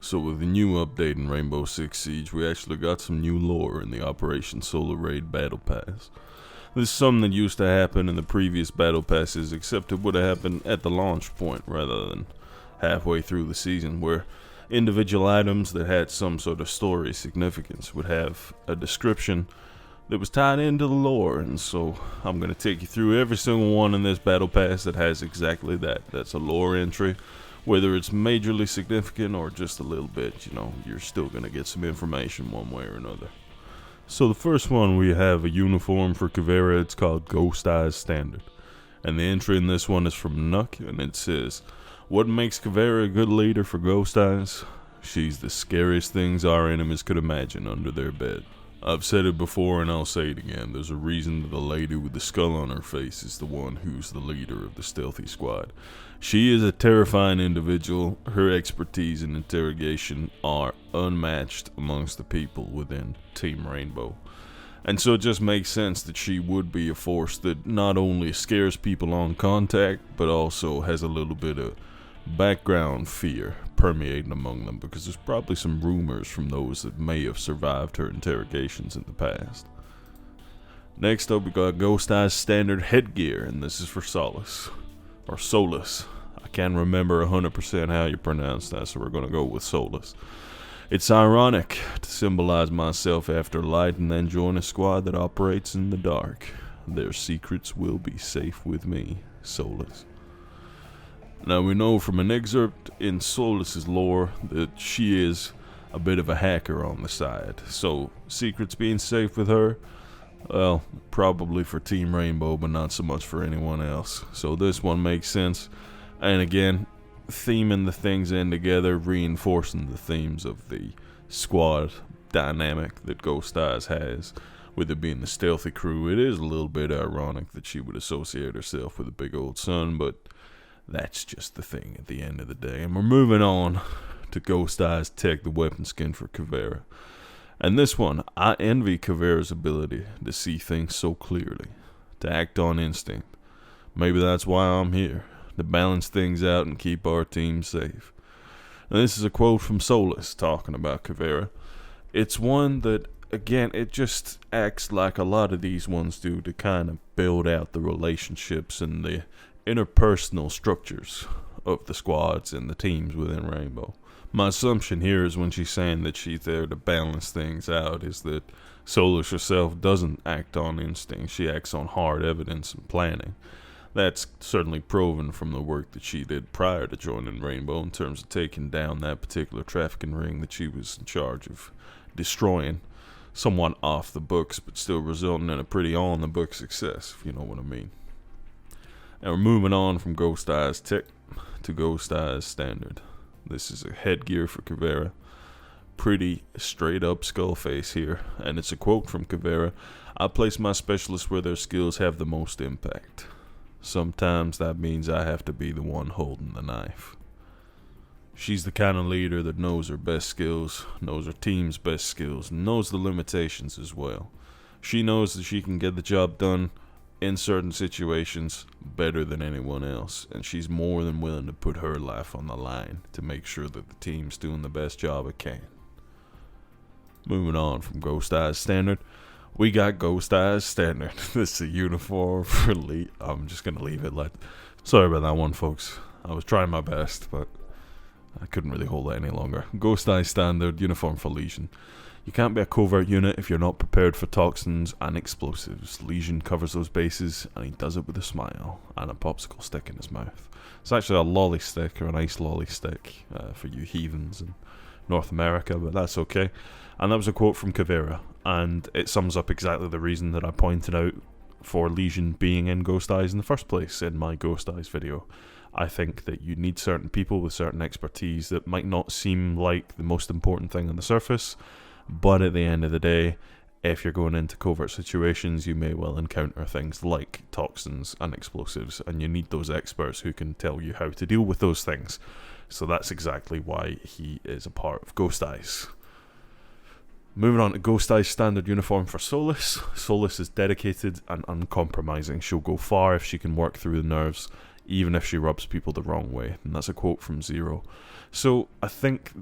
So with the new update in Rainbow Six Siege, we actually got some new lore in the Operation Solar Raid Battle Pass. This is something that used to happen in the previous Battle Passes, except it would have happened at the launch point rather than halfway through the season, where individual items that had some sort of story significance would have a description that was tied into the lore. And so I'm going to take you through every single one in this Battle Pass that has exactly that. That's a lore entry. Whether it's majorly significant or just a little bit, you're still going to get some information one way or another. So the first one, we have a uniform for Caveira. It's called Ghost Eyes Standard. And the entry in this one is from Nuck, and it says, "What makes Caveira a good leader for Ghost Eyes? She's the scariest things our enemies could imagine under their bed." I've said it before and I'll say it again. There's a reason that the lady with the skull on her face is the one who's the leader of the stealthy squad. She is a terrifying individual. Her expertise in interrogation are unmatched amongst the people within Team Rainbow. And so it just makes sense that she would be a force that not only scares people on contact, but also has a little bit of background fear permeating among them, because there's probably some rumors from those that may have survived her interrogations in the past. Next up, we got Ghost Eyes Standard Headgear, and this is for Solas. Or Solas. I can't remember 100% how you pronounce that, so we're going to go with Solas. It's ironic to symbolize myself after light and then join a squad that operates in the dark. Their secrets will be safe with me, Solas. Now we know from an excerpt in Solas' lore that she is a bit of a hacker on the side. So secrets being safe with her, well, probably for Team Rainbow, but not so much for anyone else. So this one makes sense. And again, theming the things in together, reinforcing the themes of the squad dynamic that Ghost Eyes has. With it being the stealthy crew, it is a little bit ironic that she would associate herself with a big old sun, but that's just the thing at the end of the day. And we're moving on to Ghost Eyes Tech, the weapon skin for Caveira. And this one, I envy Caveira's ability to see things so clearly, to act on instinct. Maybe that's why I'm here, to balance things out and keep our team safe. And this is a quote from Solas talking about Caveira. It's one that, again, it just acts like a lot of these ones do to kind of build out the relationships and the interpersonal structures of the squads and the teams within Rainbow. My assumption here is when she's saying that she's there to balance things out is that Solas herself doesn't act on instinct. She acts on hard evidence and planning. That's certainly proven from the work that she did prior to joining Rainbow in terms of taking down that particular trafficking ring that she was in charge of destroying. Somewhat off the books, but still resulting in a pretty on-the-book success, if you know what I mean. And we're moving on from Ghost Eyes Tech to Ghost Eyes Standard. This is a headgear for Caveira. Pretty straight up skull face here. And it's a quote from Caveira. "I place my specialists where their skills have the most impact. Sometimes that means I have to be the one holding the knife." She's the kind of leader that knows her best skills, knows her team's best skills, and knows the limitations as well. She knows that she can get the job done in certain situations better than anyone else, and she's more than willing to put her life on the line to make sure that the team's doing the best job it can. Moving on from Ghost Eyes Standard, we got Ghost Eyes Standard. This is a uniform for Elite. I'm just gonna leave it like. Sorry about that one, folks. I was trying my best, but I couldn't really hold it any longer. Ghost Eyes Standard uniform for Lesion. You can't be a covert unit if you're not prepared for toxins and explosives. Lesion covers those bases, and he does it with a smile and a popsicle stick in his mouth. It's actually a lolly stick, or an ice lolly stick, for you heathens in North America, but that's okay. And that was a quote from Caveira, and it sums up exactly the reason that I pointed out for Lesion being in Ghost Eyes in the first place in my Ghost Eyes video. I think that you need certain people with certain expertise that might not seem like the most important thing on the surface, but at the end of the day, if you're going into covert situations, you may well encounter things like toxins and explosives, and you need those experts who can tell you how to deal with those things. So that's exactly why he is a part of Ghost Eyes. Moving on to Ghost Eyes Standard uniform for Solas. Solas is dedicated and uncompromising. She'll go far if she can work through the nerves, even if she rubs people the wrong way. And that's a quote from Zero. So I think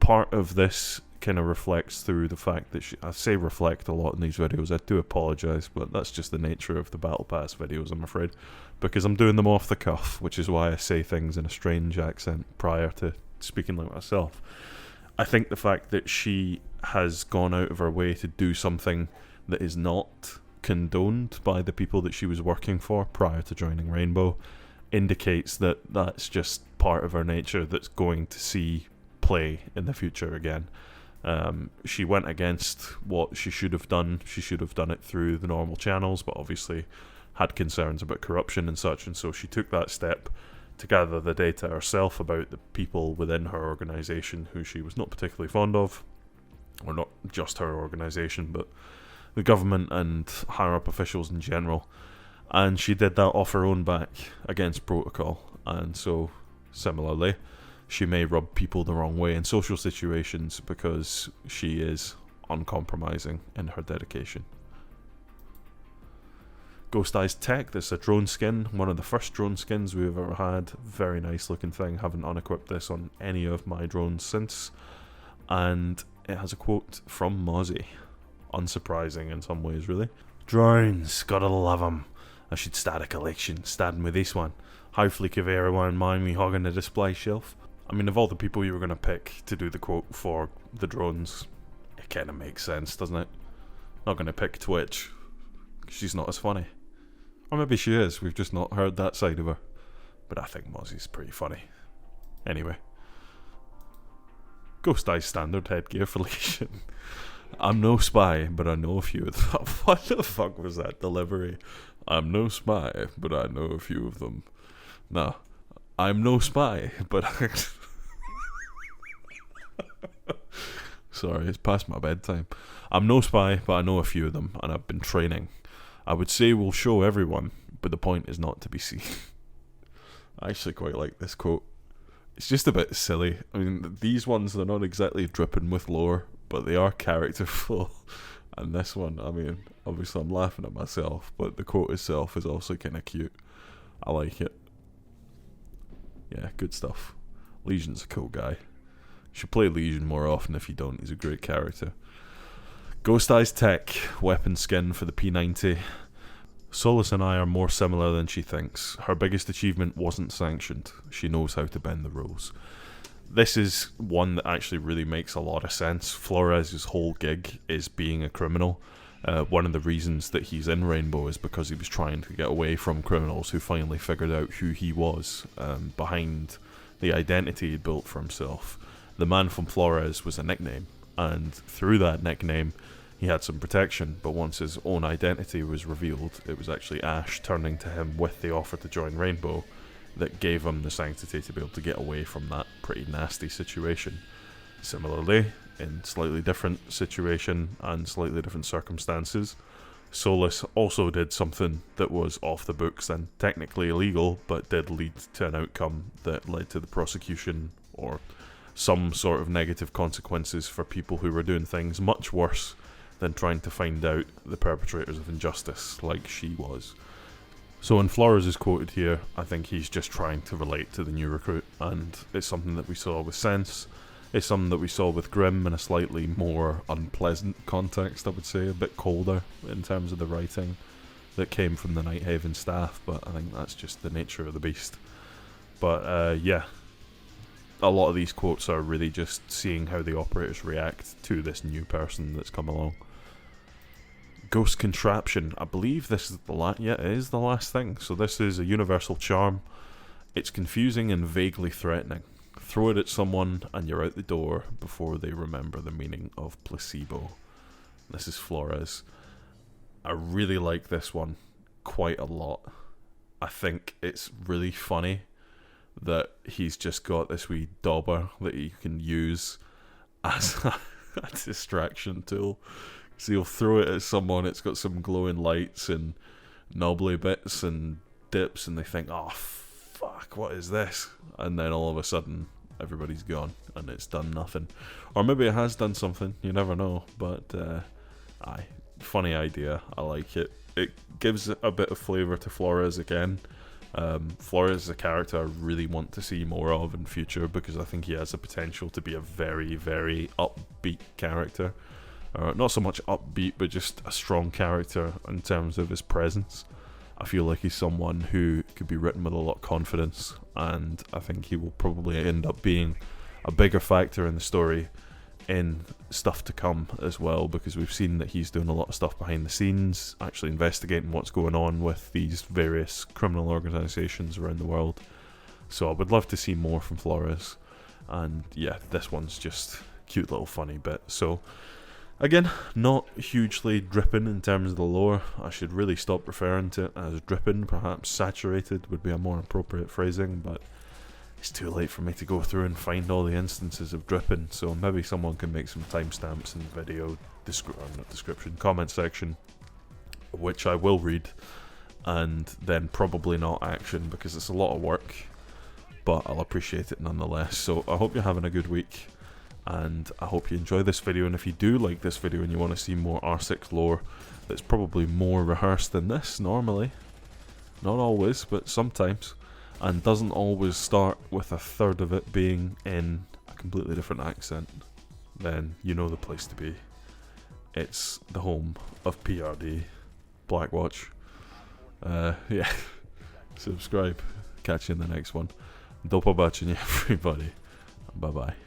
part of this kind of reflects through the fact that I say reflect a lot in these videos. I do apologise, but that's just the nature of the Battle Pass videos, I'm afraid, because I'm doing them off the cuff, which is why I say things in a strange accent prior to speaking like myself. I think the fact that she has gone out of her way to do something that is not condoned by the people that she was working for prior to joining Rainbow indicates that that's just part of her nature that's going to see play in the future again. She went against what she should have done. She should have done it through the normal channels, but obviously had concerns about corruption and such, and so she took that step to gather the data herself about the people within her organisation who she was not particularly fond of, or not just her organisation, but the government and higher-up officials in general. And she did that off her own back against protocol, and so similarly she may rub people the wrong way in social situations because she is uncompromising in her dedication. Ghost Eyes Tech, this is a drone skin, one of the first drone skins we've ever had. Very nice looking thing, haven't unequipped this on any of my drones since. And it has a quote from Mozzie. Unsurprising in some ways, really. Drones, gotta love 'em. I should start a collection, starting with this one. Hopefully Caveira won't mind me hogging the display shelf. I mean, of all the people you were going to pick to do the quote for the drones, it kind of makes sense, doesn't it? Not going to pick Twitch. She's not as funny. Or maybe she is, we've just not heard that side of her. But I think Mozzie's pretty funny. Anyway. Ghost Eyes standard headgear for Lesion. I'm no spy, but I know a few of them. What the fuck was that delivery? I'm no spy, but I know a few of them. No, I'm no spy, but sorry, it's past my bedtime. I'm no spy, but I know a few of them, and I've been training. I would say we'll show everyone, but the point is not to be seen. I actually quite like this quote. It's just a bit silly. I mean, these ones, they're not exactly dripping with lore, but they are characterful. And this one, I mean, obviously I'm laughing at myself, but the quote itself is also kind of cute. I like it. Yeah, good stuff. Legion's a cool guy. You should play Lesion more often if you don't. He's a great character. Ghost Eyes Tech, weapon skin for the P90. Solas and I are more similar than she thinks. Her biggest achievement wasn't sanctioned. She knows how to bend the rules. This is one that actually really makes a lot of sense. Flores' whole gig is being a criminal. One of the reasons that he's in Rainbow is because he was trying to get away from criminals who finally figured out who he was behind the identity he'd built for himself. The man from Flores was a nickname, and through that nickname he had some protection, but once his own identity was revealed, it was actually Ash turning to him with the offer to join Rainbow that gave him the sanctity to be able to get away from that pretty nasty situation. Similarly, in slightly different situation and slightly different circumstances, Solas also did something that was off the books and technically illegal, but did lead to an outcome that led to the prosecution or some sort of negative consequences for people who were doing things much worse than trying to find out the perpetrators of injustice like she was. So when Flores is quoted here, I think he's just trying to relate to the new recruit, and it's something that we saw with Sense. It's something that we saw with Grimm in a slightly more unpleasant context, I would say, a bit colder in terms of the writing that came from the Nighthaven staff, but I think that's just the nature of the beast. But yeah, a lot of these quotes are really just seeing how the operators react to this new person that's come along. Ghost Contraption, I believe this is it is the last thing. So this is a universal charm. It's confusing and vaguely threatening. Throw it at someone and you're out the door before they remember the meaning of placebo. This is Flores. I really like this one quite a lot. I think it's really funny that he's just got this wee dauber that he can use as a distraction tool. So you'll throw it at someone, it's got some glowing lights and knobbly bits and dips, and they think, oh fuck, what is this? And then all of a sudden, everybody's gone, and it's done nothing. Or maybe it has done something, you never know, but funny idea, I like it. It gives a bit of flavour to Flores again, Flores is a character I really want to see more of in future, because I think he has the potential to be a very, very upbeat character. Not so much upbeat, but just a strong character in terms of his presence. I feel like he's someone who could be written with a lot of confidence, and I think he will probably end up being a bigger factor in the story in stuff to come as well, because we've seen that he's doing a lot of stuff behind the scenes, actually investigating what's going on with these various criminal organisations around the world. So I would love to see more from Flores, and yeah, this one's just a cute little funny bit. So again, not hugely dripping in terms of the lore. I should really stop referring to it as dripping. Perhaps saturated would be a more appropriate phrasing, but it's too late for me to go through and find all the instances of dripping, so maybe someone can make some timestamps in the video comment section, which I will read, and then probably not action, because it's a lot of work, but I'll appreciate it nonetheless. So I hope you're having a good week, and I hope you enjoy this video. And if you do like this video and you want to see more R6 lore that's probably more rehearsed than this normally, not always, but sometimes, and doesn't always start with a third of it being in a completely different accent, then you know the place to be. It's the home of PRD, Blackwatch. Yeah, subscribe. Catch you in the next one. Do побачення, everybody. Bye bye.